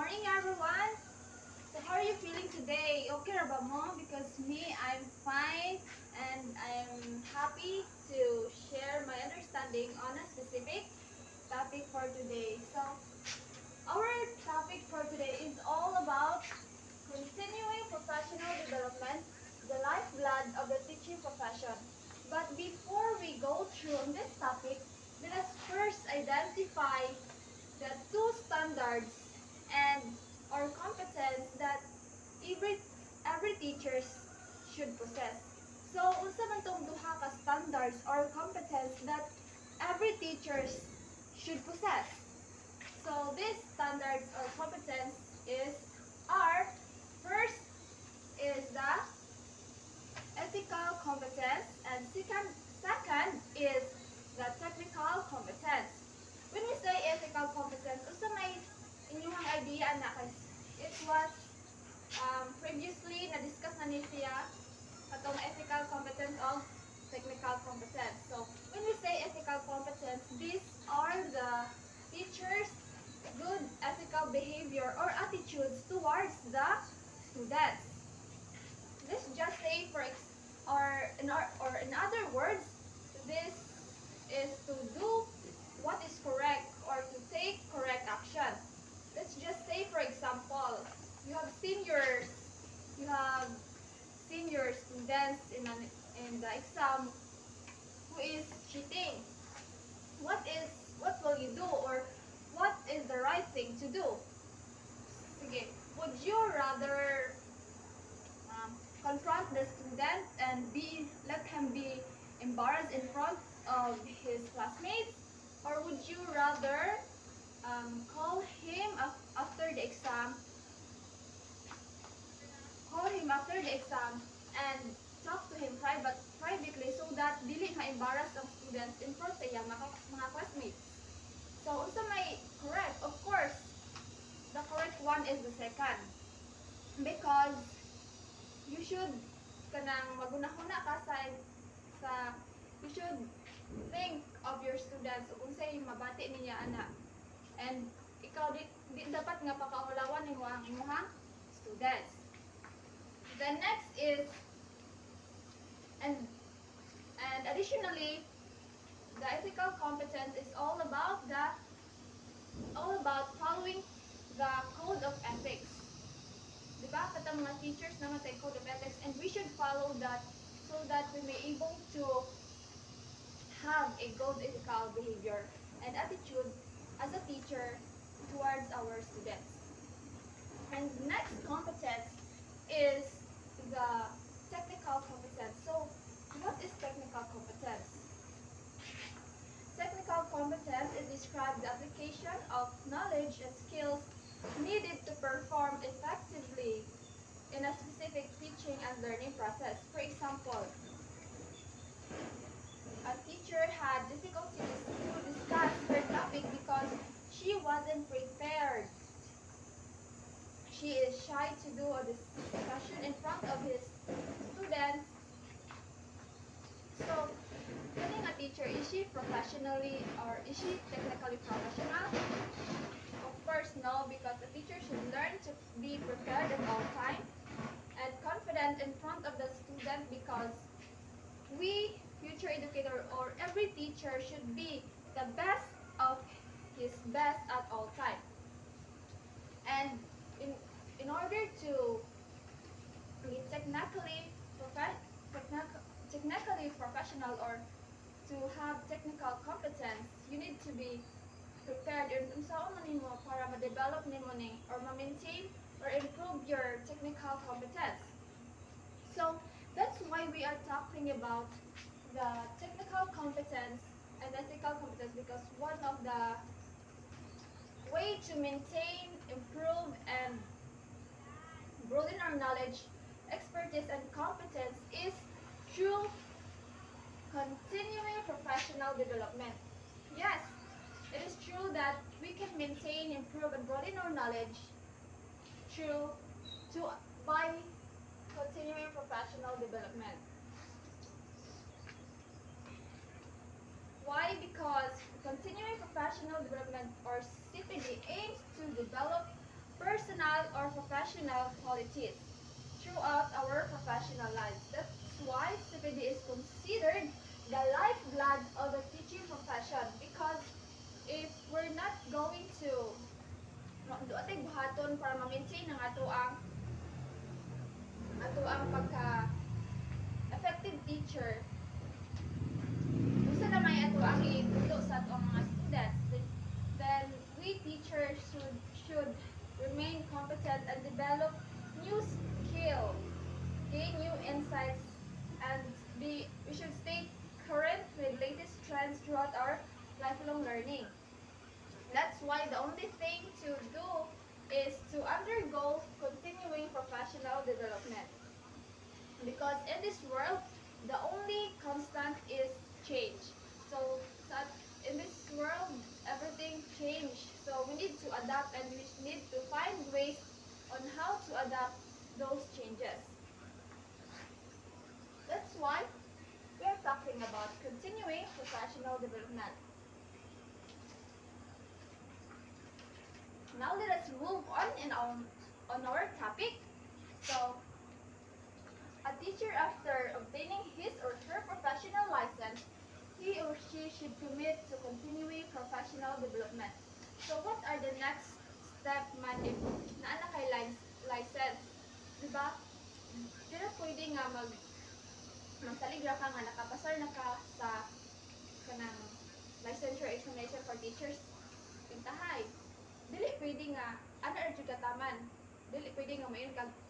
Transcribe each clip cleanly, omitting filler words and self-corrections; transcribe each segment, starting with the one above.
morning, everyone. So how are you feeling today? Okay ba mo? Because me, I'm fine and I'm happy to share my understanding on a specific topic for today. So our topic for today is all about continuing professional development, the lifeblood of the teaching profession. But before we go through on this topic, let us first identify the two standards and or competence that every every teachers should possess. So unsa man tong duha ka standards or competence that every teachers should possess. So these standards or competence is are first is the ethical competence and second is the technical competence. When we say ethical competence, also may inyong idea na it was previously na-discuss na ni siya katong ethical competence of technical competence. So, when we say ethical competence, these are the teachers' good ethical behavior or attitudes towards the students. Let's just say or in other words, this is to do what is correct or to take correct action. Let's just say, for example, you have you have seen your students in the exam who is cheating. What will you do or what is the right thing to do? Sige, would you rather confront the student and let him be embarrassed in front of his classmates, or would you rather call him after the exam, and talk to him privately so that dili ma-embarrass ang students in front sa iyang mga classmates. So unsa may correct? Of course, the correct one is the second, because you should kanang magunahuna ka sa you should think of your students ug unsay mabati niya ana, and ikaw di dapat nga pakaulawan nimo ang imong students. The next is and additionally, the ethical competence is all about following the code of ethics. Diba? Katang mga teachers naman tayo code of ethics, and we should follow that so that we may able to have a good ethical behavior and attitude as a teacher towards our students. And next competence is the technical competence. So, what is technical competence? Technical competence is described the application of knowledge and skills needed to perform effectively in a specific teaching and learning process. For example, a teacher had difficulty to discuss her topic because she wasn't prepared. She is shy to do a discussion in front of his students. So, being a teacher, is she professionally or is she technically professional? Of course, no, because a teacher should learn to be prepared at all time and confident in front of the student, because we, future educator or every teacher, should be the best of his best at all time. And in order to be technically professional or to have technical competence, you need to be prepared and unsaon man nimo para ma-develop nimo ni or ma-maintain or improve your technical competence. So that's why we are talking about the technical competence and ethical competence, because one of the way to maintain, improve, and broaden our knowledge, expertise, and competence is through continuing professional development. Yes, it is true that we can maintain, improve, and broaden our knowledge through by continuing professional development. Why? Because continuing professional development or CPD aims to develop professional qualities throughout our professional lives. That's why CPD is considered the lifeblood of the teaching profession because if we're not going to atay buhaton para ma-maintain ang ato ang pagka effective teacher usa na may ato ang itulo sa ato ang mga students then we teachers should remain competent and develop new skill, gain new insights, and we should stay current with latest trends throughout our lifelong learning. That's why the only thing to do is to undergo continuing professional development. Because in this world, the only constant is change. So in this world, everything change. So we need to adapt and we need to find ways on how to adapt those changes. That's why we are talking about continuing professional development. Now let us move on our topic. So a teacher, after obtaining his or her professional license, he or she should commit to continuing professional development. So what are the next step man if naana kay license? Diba? Pero pwede nga magsalig ra ka nga nakapasar na ka sa kanang licensure examination for teachers pintahay. Dili pwede nga ana ra jud kataman. Dili pwede nga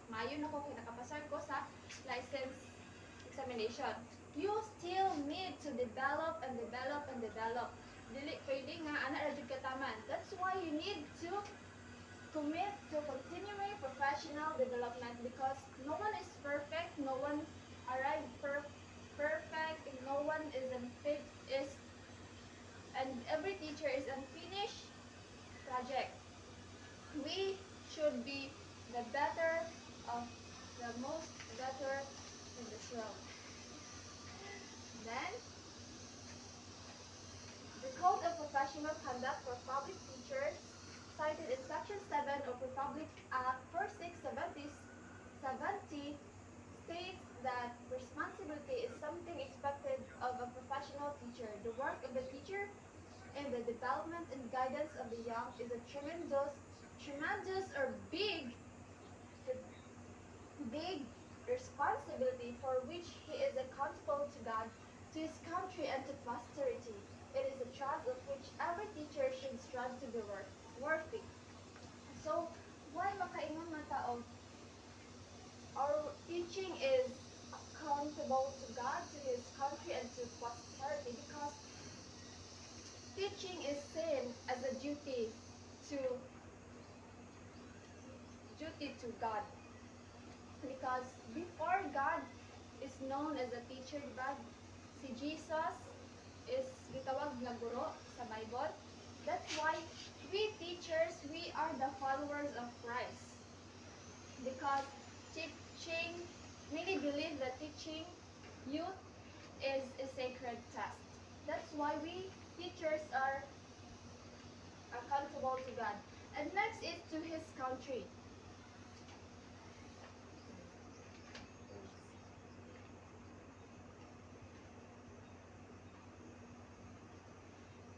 mayon ako kay nakapasar ko sa license examination. You still need to develop and develop and develop. Dili pwede nga ana ra jud kataman. That's why you need to commit to continuing professional development because no one is perfect, no one arrived perfect, no one is and every teacher is unfinished project. We should be the better of the most better in this world. Then, the Code of Professional Conduct for Public Teachers, cited in Section 7 of Republic Act 4670, states that responsibility is something expected of a professional teacher. The work of the teacher in the development and guidance of the young is a tremendous or big responsibility for which he is accountable to God, to his country, and to posterity. It is a trust of which every teacher should strive to be worthy. So, why makaingon mga tao? Our teaching is accountable to God, to his country, and to posterity because teaching is seen as a duty to God. Because before God is known as a teacher, diba? Si Jesus is gitawag na guro sa Bible. That's why we teachers, we are the followers of Christ. Because teaching, many believe that teaching youth is a sacred task. That's why we teachers are accountable to God. And next is to his country.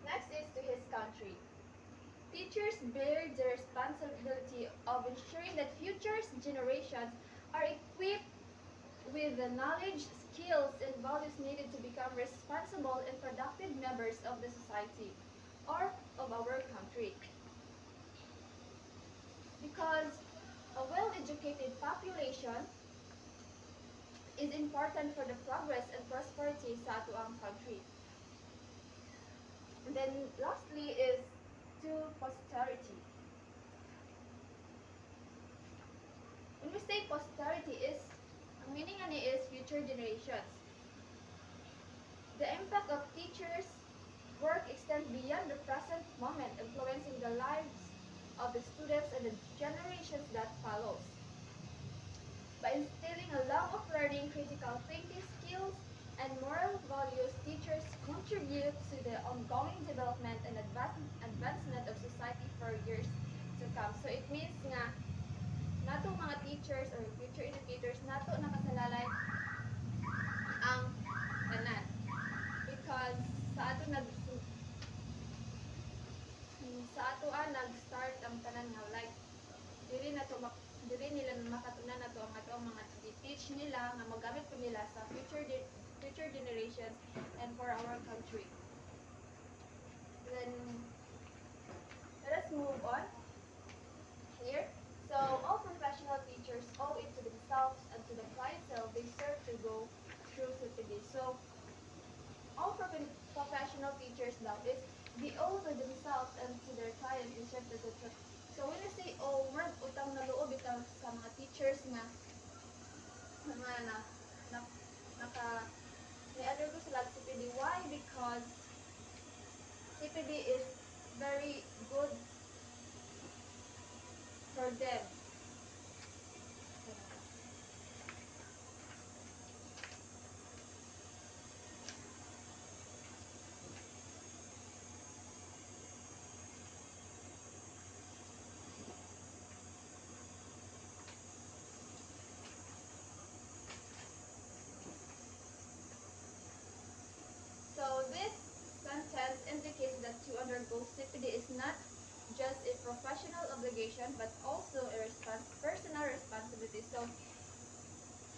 Next is to his country. Teachers bear the responsibility of ensuring that future generations are equipped with the knowledge, skills, and values needed to become responsible and productive members of the society or of our country. Because a well-educated population is important for the progress and prosperity sa ato ang country. And then lastly is to posterity. When we say posterity is, ang meaning ani is future generations. The impact of teachers' work extends beyond the present moment, influencing the lives of the students and the generations that follows. By instilling a love of learning, critical thinking skills, and moral values, teachers contribute to the ongoing development and advancement of society for years to come. So it means nga nato mga teachers or future educators nato nakasalalay ang tanan because sa ato nag-start ang tanan nga like dili na to dili nila makatunan nato ang ato ang mga teach nila nga magamit po nila sa future generations and for our country. Then let us move on here. So all professional teachers owe it to themselves and to the clientele they serve to go through CPD. So all professional teachers now is they owe to themselves and to their client in serve to the church. So when I say oh, murag utang na loob bitaw sa mga teachers nga na naka ni-undergo sila CPD. Why? Because CPD is very good for them. So this sentence indicates that to undergo CPD is not just a professional obligation but also a personal responsibility. So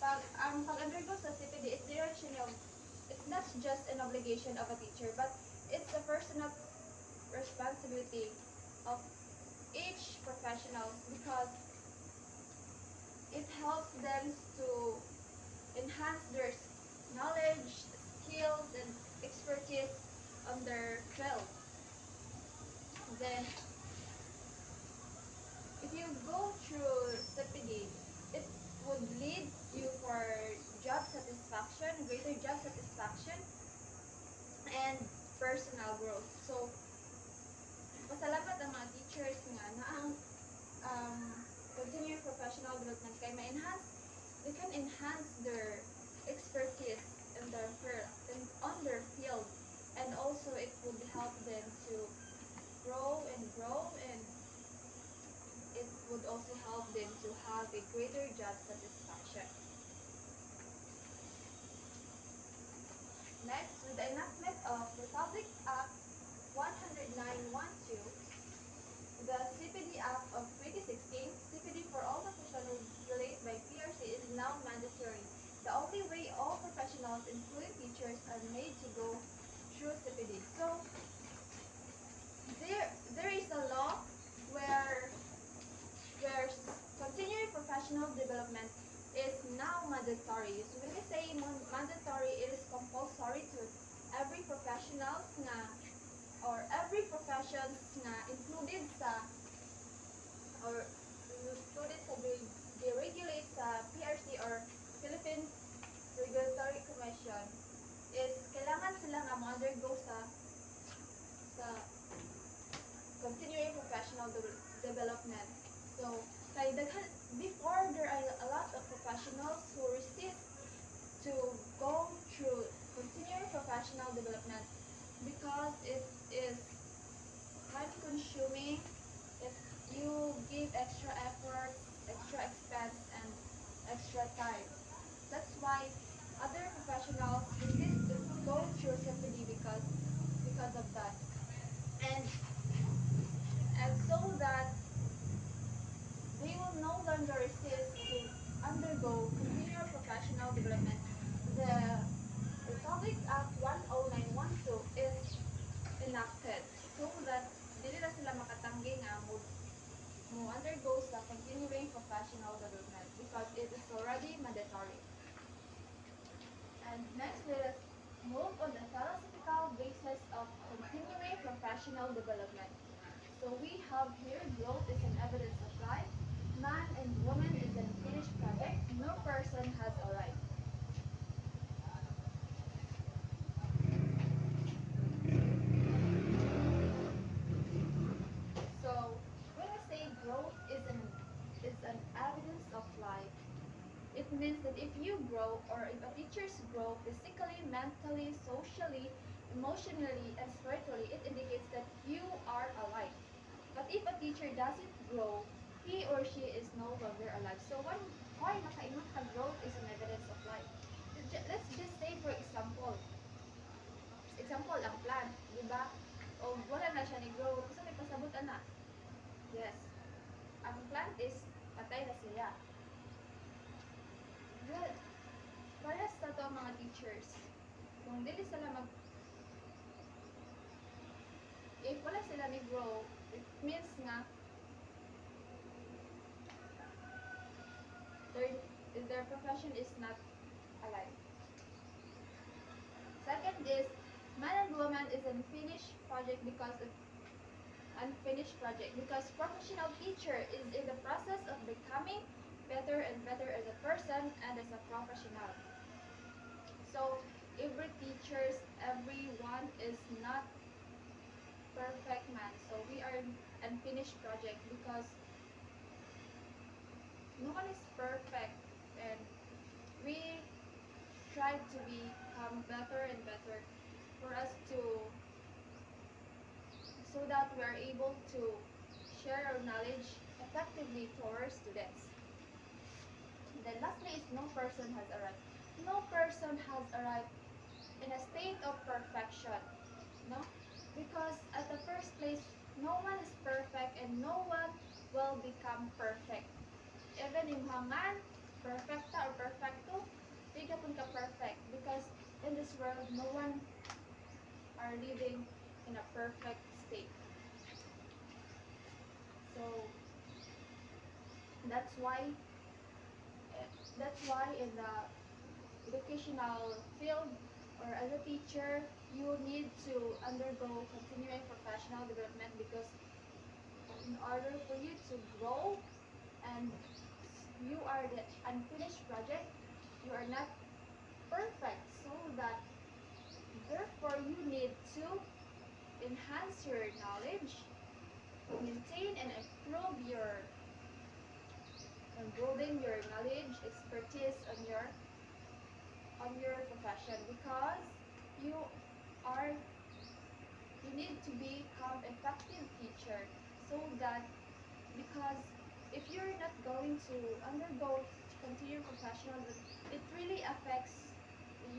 pag-undergo sa CPD is it's not just an obligation of a teacher but it's a personal responsibility of each professional because it helps them to enhance their knowledge, skills, and expertise on their field. Then, if you go through CPD, it would lead you for job satisfaction, greater job satisfaction, and personal growth. So, pasalamat ang mga teachers nga na ang continuing professional development kay they can enhance their expertise in on their field, and also it would help them to grow and it would also help them to have a greater job satisfaction. Next, with the enactment of Republic Act 10912, the CPD Act of 2016, CPD for all professionals released by PRC is now mandatory. The only way all professionals, including teachers, are made to go through CPD. So there is a law where continuing professional development is now mandatory. So when we say mandatory, it is compulsory to every professionals nga or every professions nga included sa or included sa regulate sa PRC or Philippine Regulatory Commission is kailangan sila nga mo-undergo sa continuing professional development. So before there are a lot of professionals who resist to go through continuing professional development because it is time consuming. If you give extra effort, extra expense, and extra time. That's why other professionals resist to go through CPD because of that. And so that they will no longer resist to undergo continual professional development. The Republic Act 10912 is enacted so that dili na sila makatanggi nga mo undergo sa continuing professional development because it is already mandatory. And next, let us move on the philosophical basis of continuing professional development. So we have here growth is an evidence of life. Man and woman is an finished product. No person has a right. So when we say growth is an evidence of life, it means that if you grow or if a teacher's grow physically, mentally, socially, emotionally, and spiritually, it indicates that you are alive. But if a teacher doesn't grow he or she is no longer alive. So why nakaingon ka growth is an evidence of life? Let's just say for example ang plant, di ba? O wala na siya ni grow, kasi may pasabot na. Yes, ang plant is patay na siya. Well, para sa to mga teachers, kung dili sila if wala sila ni grow, it means nga their profession is not alive. Second is, man and woman is unfinished project because professional teacher is in the process of becoming better and better as a person and as a professional. So everyone is not perfect man. So we are unfinished project because no one is perfect, and we try to become better and better for us to so that we are able to share our knowledge effectively to our students. And then lastly is no person has arrived. No person has arrived in a state of perfection. No? Because at the first place, no one is perfect and no one will become perfect. Even in man, perfecta or perfecto, di ka pun ka perfect because in this world, no one are living in a perfect state. So that's why in the educational field or as a teacher, you need to undergo continuing professional development because in order for you to grow and you are the unfinished project, you are not perfect, so that therefore you need to enhance your knowledge, maintain and improve your building your knowledge, expertise on your profession because you need to become effective teacher so that because if you're not going to undergo continuing professional, it really affects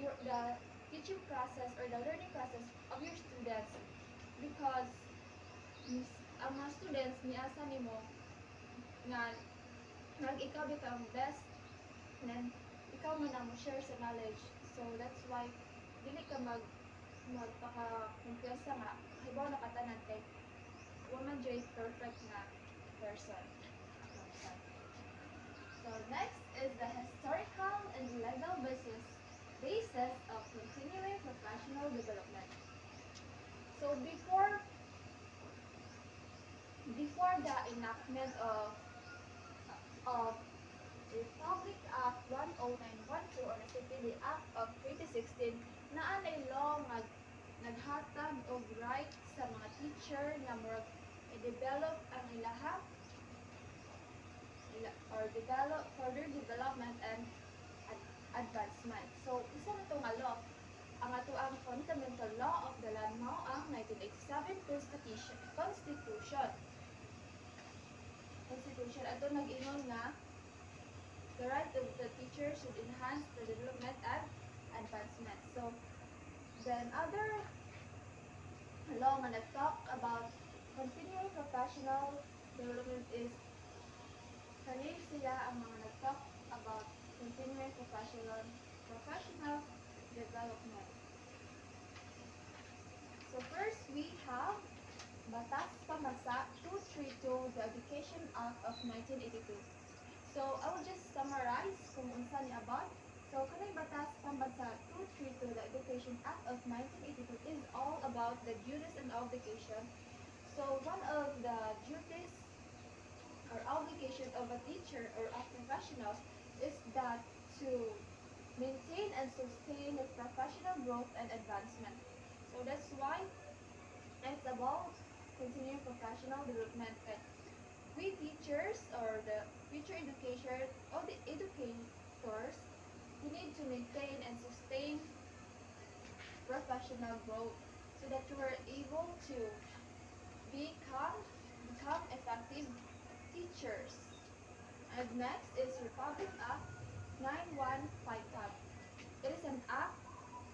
the teaching process or the learning process of your students because ang mga students niasa nimo nga ikaw become best and then ikaw man ang share sa knowledge, so that's why dili ka magpaka-kumpiyansa nga hibaw na katanan kay woman joy perfect na person. So next is the historical and legal basis of continuing professional development. So before the enactment of Republic Act 10912 or the Act of 2016, naanay law naghatag og right sa mga teacher na murag i-develop ang ilahang or develop further development and advancement. So isa na itong law, ang ato ang fundamental law of the land mao ang 1987 Constitution ato nag-ingon nga the right of the teacher should enhance the development and advancement. So then other law nga nag-talk about continuing professional development is kanil sila ang mga nag-talk about continuing professional development. So first we have Batas Pambansa 232, the Education Act of 1982. So I will just summarize kung unsa ni about. So kanang Batas Pambansa 232, the Education Act of 1982 is all about the duties and obligation. So one of the duties or obligation of a teacher or a professional is that to maintain and sustain the professional growth and advancement. So that's why it's about continuing professional development. And we teachers or the future educators or the educators, we need to maintain and sustain professional growth so that you are able to become effective teachers. And next is Republic Act 9155. It is an act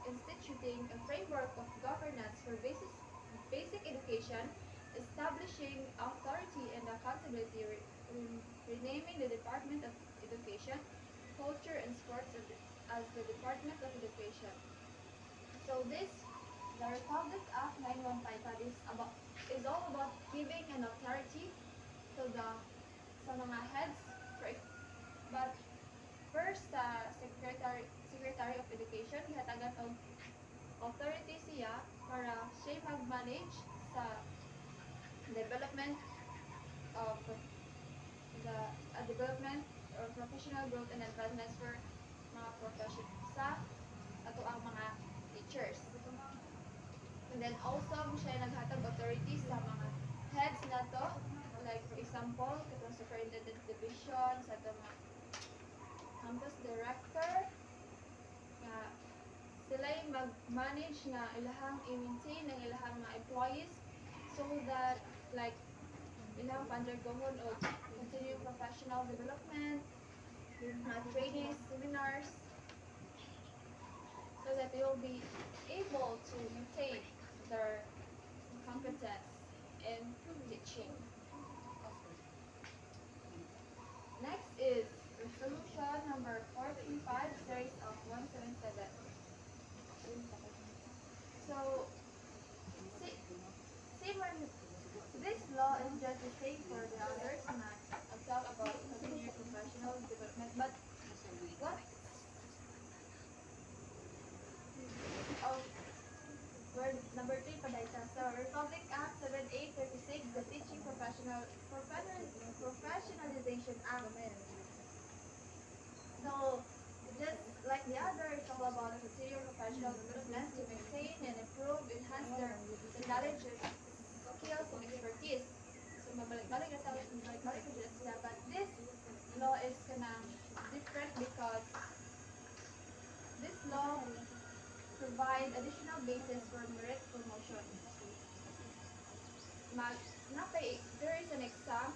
instituting a framework of governance for basic education, establishing authority and accountability, renaming the Department of Education, Culture and Sports as the Department of Education. So the Republic Act 9155 is all about giving an authority to the sa mga heads for, but first Secretary of Education gihatagan og authority siya para siya mag-manage sa development of the development or professional growth and advancements for mga profession sa ato ang mga teachers. And then also siya naghatag authority sa mga heads nato, like for example katong superintendent division sa ato mga campus director nga sila mag-manage na ilahang i-maintain ang ilahang mga employees so that like ilahang pa-undergohon o continuing professional development, trainings, seminars, so that they will be able to maintain their competence in teaching. Next is resolution number 435 series of 177. So, same when this law is just the same for the others and I'll talk about continuing professional development. But what? Oh, word number 3 pa dahil so Republic Act 7836, the Teaching Professionalization Act. So, just like the other, it's all about continuing professional development to maintain and improve, enhance their knowledge, skills, and expertise. So, mabalik-balik na tayo, mabalik-balik na sila. But this law is kinda different because this law provide additional basis for merit promotion. There is an exam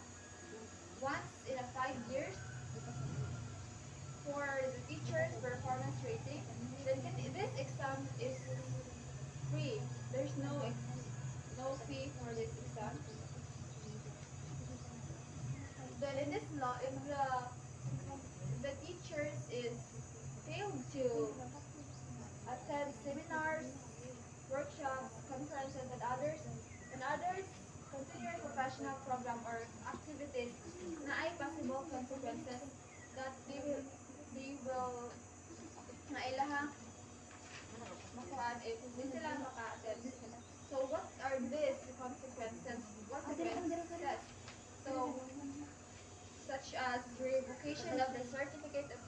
once in a 5 years for the teacher's performance rating. Then this exam is free. There's no fee for this exam. Then in this law, if the teachers is failed to attend seminars, workshops, conferences, and others continuing professional program or activities na ay possible consequences that they will na ilahang makuhaan if hindi sila maka-attend. So what are these consequences? So such as revocation of the certificate of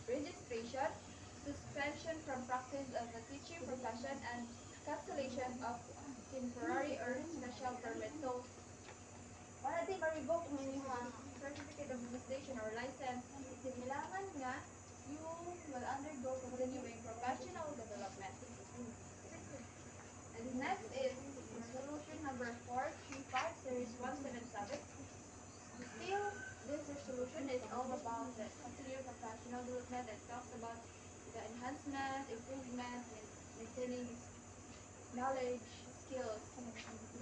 registration, suspension from practice of the teaching profession, and cancellation of temporary or special permit. So, para di ma-revoke mo yung certificate of registration or license, kailangan nga you will undergo continuing professional development. And next is resolution number 435 series 177. Still, this resolution is all about the continuing professional development. It talks about the enhancement, improvement, and maintaining knowledge, skills.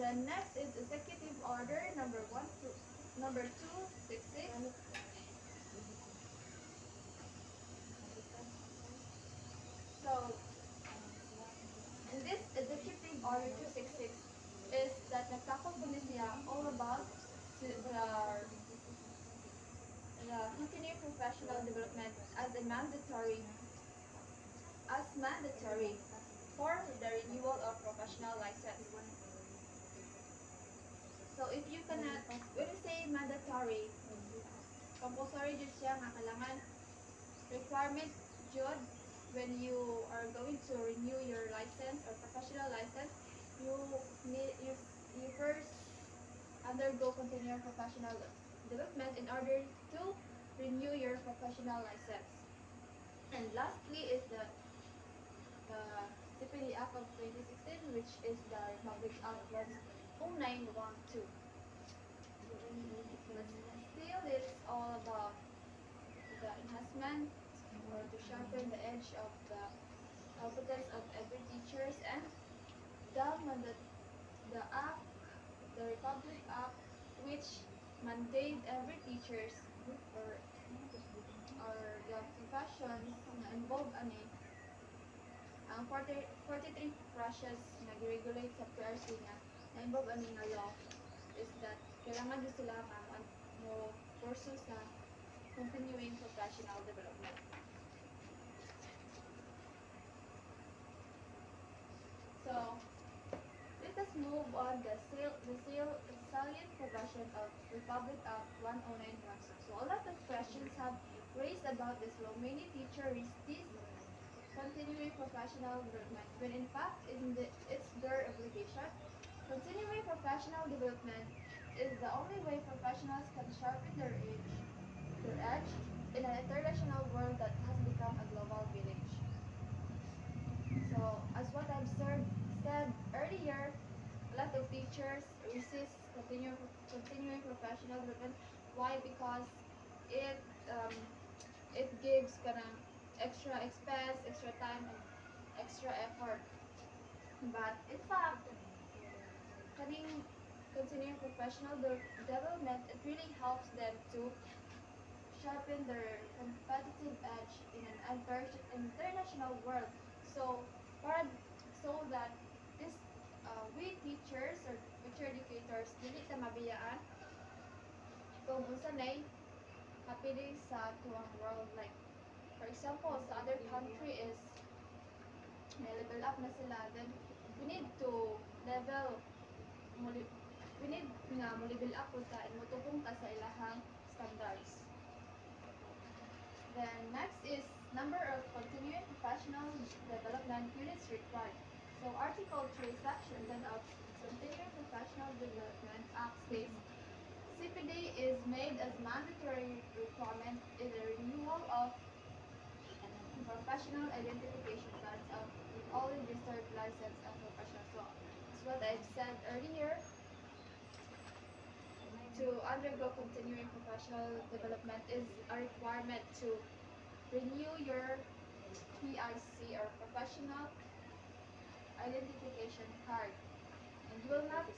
The next is Executive Order number 266. So, in this Executive Order 266 is that nagtakop po siya all about the continuing professional development as mandatory for the renewal of professional license. So if you cannot, when you say mandatory, compulsory jud siya nga kailangan requirement jud when you are going to renew your license or professional license, you first undergo continuing professional development in order to renew your professional license. And lastly is the CPD Act of 2016, which is the Republic Act 0912. But still, it's all about development or to sharpen the edge of the competence of every teachers, and the mandat the act the Republic Act, which mandate every teachers or the professions na involved ani ang 43 crushes nag-regulate sa PRC nga na involved ani nga law is that kailangan din sila nga mo kurso sa continuing professional development. So, let us move on the salient provision of Republic Act 10916. So a lot of questions have raised about this law. Many teachers resist continuing professional development when in fact it's their obligation. Continuing professional development is the only way professionals can sharpen their edge in an international world that has become a global village. So, as what I've said earlier, a lot of teachers resist continuing professional development. Why? Because it it gives kanang extra expense, extra time, and extra effort. But in fact, having continuing professional development, it really helps them to sharpen their competitive edge in an international world. So, para so that this we teachers or teacher educators dili ta mabiyaan kung unsa nay hapili sa tuwang world. Like for example, sa other country is may level up na sila, then we need to level we need nga mo level up ta and motubong ta sa ilahang standards. Then next is number of continuing professional development units required. So Article 3, Section 10 of Continuing Professional Development Act states CPD is made as mandatory requirement in the renewal of professional identification cards of all registered licensed and professionals. So that's what I've said earlier. To undergo continuing professional development is a requirement to renew your PIC or professional identification card, and you will not be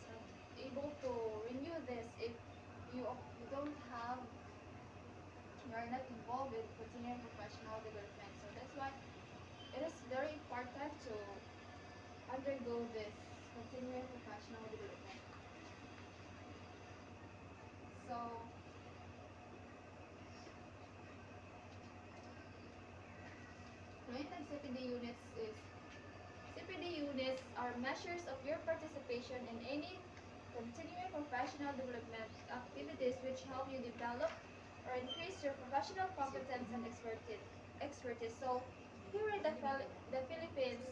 able to renew this if you don't have you are not involved in continuing professional development. So that's why it is very important to undergo this continuing professional development. So maintenance CPD units is CPD units are measures of your participation in any continuing professional development activities which help you develop or increase your professional competence and expertise. So here in the Philippines,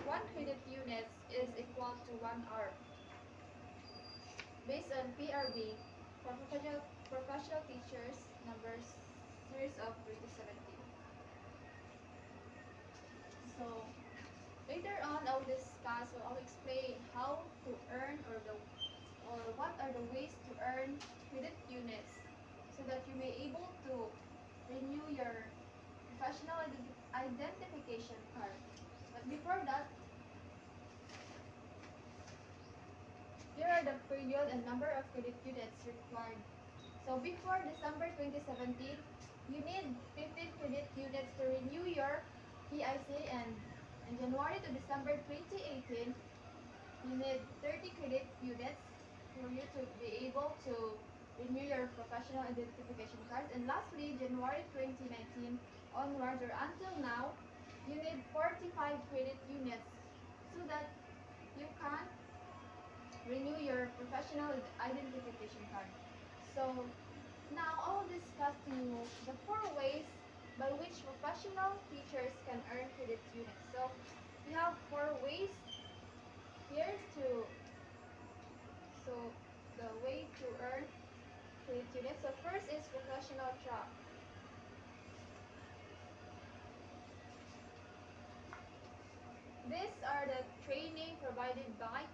1 credit units is equal to 1 hour. Based on PRB, for professional teachers, numbers series of 2017. So later on, I'll discuss or I'll explain how to earn or what are the ways to earn credit units so that you may able to renew your professional identification card. But before that, here are the period and number of credit units required. So before December 2017, you need 15 credit units to renew your PIC, and in January to December 2018, you need 30 credit units for you to be able to renew your professional identification card. And lastly, January 2019 onwards or until now, you need 45 credit units so that you can renew your professional identification card. So now I will discuss to you the 4 ways by which professional teachers can earn credit units. So we have 4 ways here so the way to earn credit units. So first is professional track. These are the training provided by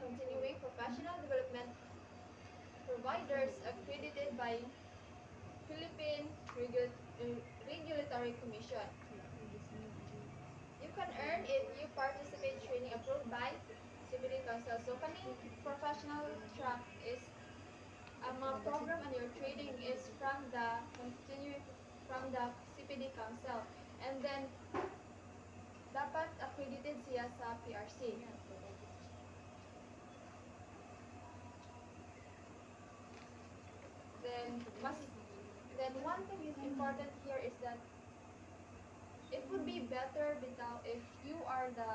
continuing professional development providers accredited by Philippine Regulatory Commission. You can earn if you participate training approved by CPD Council. So kaning professional track is ang mga program and your training is from the CPD Council. And then dapat accredited siya sa PRC. Then one thing is important here is that it would be better if you are the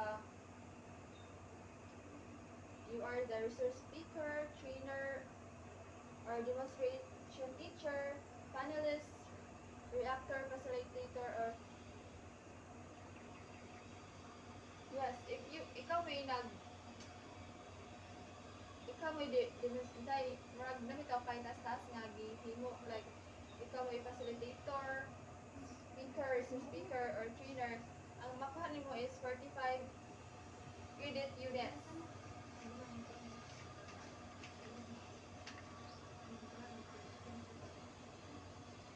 resource speaker, trainer, or demonstration teacher, panelist, reactor facilitator, or yes, if you ikaw may murag namitaw kay tas nga gihimo like ikaw may facilitator, resource speaker, or trainer, ang makuha nimo is 45 credit units.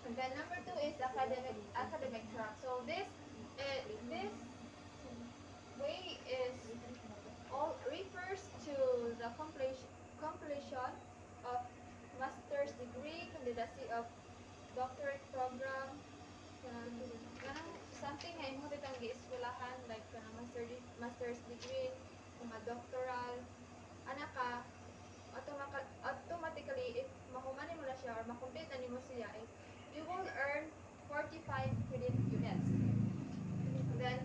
And then number 2 is academic track. So this way is all refers to the completion of master's degree, candidacy of doctorate program, something nga imo bitang gi-eskwelahan like master's degree, mga doctoral, ana ka automatically if mahuman mo na siya or makomplete na nimo siya is you will earn 45 credit units. Then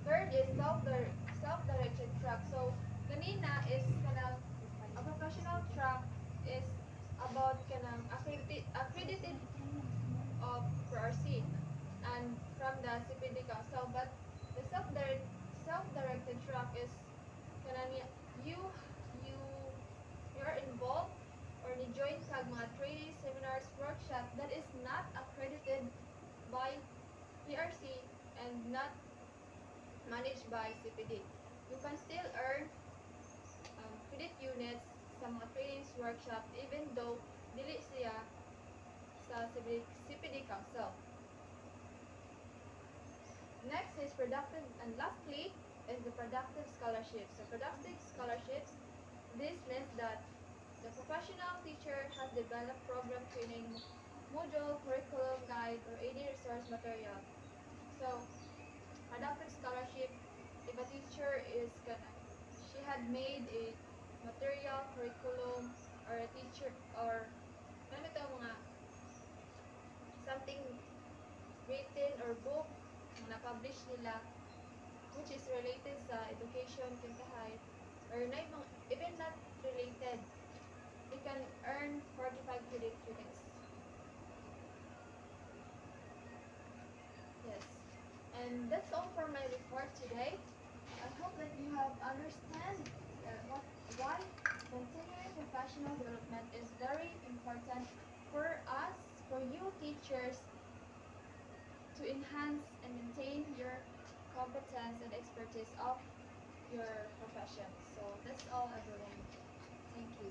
third is self-directed track. So kanina is kanang a professional track is about kanang accredited of PRC and from the CPD Council, but the self-directed track is kanang you're involved or ni-join kag mga training, seminars, workshop that is not accredited by PRC and not managed by CPD. You can still earn credit units sa mga trainings, workshop, even though dili siya sa CPD Council. Next is productive, and lastly is the productive scholarships. So productive scholarships, this means that the professional teacher has developed program training, module, curriculum, guide, or any resource material. So productive scholarship, if a teacher she had made a material, curriculum, or a teacher, or mga something written or book na publish nila which is related sa education, kinkahay, or even not related, you can earn 45 credit units. Yes. And that's all for my report today. I hope that you have understand why continuing professional development is very important for us, for you teachers, to enhance and maintain your competence and expertise of your profession. So that's all, everyone. Thank you.